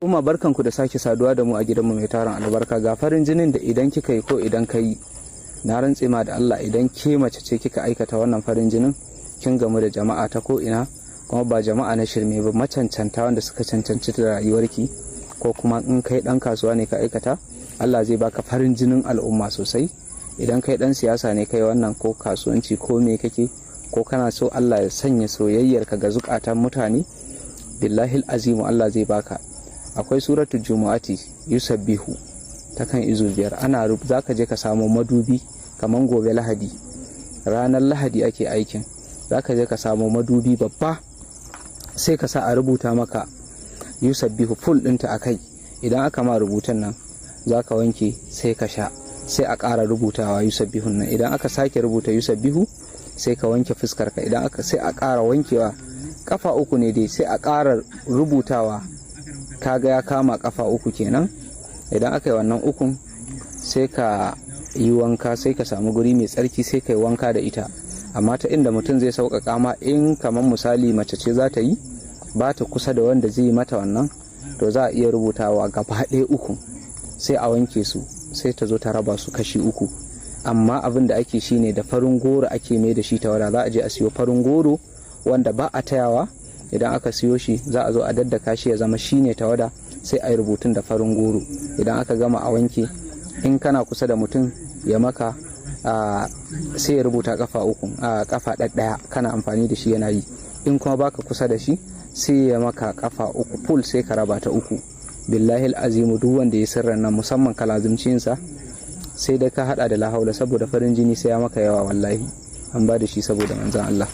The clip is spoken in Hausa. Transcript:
Kuma barkanku da sake saduwa da mu a gidanmu mai taron albarka. Ga farin jinin da idan kika yi ko idan ka yi, na rantse ma da Allah, idan ke mace ce kika aikata wannan farin jinin, kin gamu da jama'a ta ko ina, kuma ba jama'a na shirme ba, macancanta wanda suka cancanci da rayuwarki, ko kuma in kai dan kasuwa ne ka aikata, Allah zai baka farin jinin al'umma sosai. Idan kai dan siyasa ne kai wannan, ko kasuwanci ko me kake, ko kana so Allah ya sanya soyayyarka ga zukatan mutane, billahi azimu Allah zai baka. Akwai suratul jumu'ati yusabbihu ta kan izu 5, ana zaka je ka samu madubi, kaman gobe lahadi, ranar lahadi ake aikin, zaka je ka samu madubi babba, sai ka sa a rubuta maka yusabbihu full ɗinta akai. Idan aka ma rubutan nan zaka wanke sai ka sha, sai a ƙara rubutawa yusabbihun nan. Idan aka sake rubuta yusabbihu sai ka wanke fuskarka, idan aka sai a ƙara wankewa, kafa 3 ne dai, sai a ƙara rubutawa, kaga ya kama kafa 3 kenan. Idan aka yi wannan 3 sai ka yi wanka, sai ka samu guri mai tsarki sai ka yi wanka da ita. Amma ta inda mutum zai sauƙaƙa ma, in kamar misali mace ce za ta yi, ba ta kusa da wanda zai yi mata wannan, to za a iya rubutawa gaba ɗaya 3 sai a wanke su, sai ta zo ta raba su kashi 3. Amma abin da ake shine da farin goro ake mai da shi tawada. Za a je a siyo farin goro wanda ba a tayawa. Idan aka siyo shi za a zo a daddaka shi ya zama shine tawada, sai a yi rubutun da farin goro. Idan aka gama a wanke, in kana kusa da mutum ya maka sai ya rubuta kafa 3, kafa ɗaya kana amfani da shi yana yi. In kuma baka kusa da shi sai ya maka kafa 3 full, sai ka raba ta 3. billahi azimu duk wanda ya sirran nan, musamman kalazumcinsa, sai dai ka hada da lahaula, saboda farin jini sai ya maka yawa. Wallahi an ba da shi saboda manzon Allah.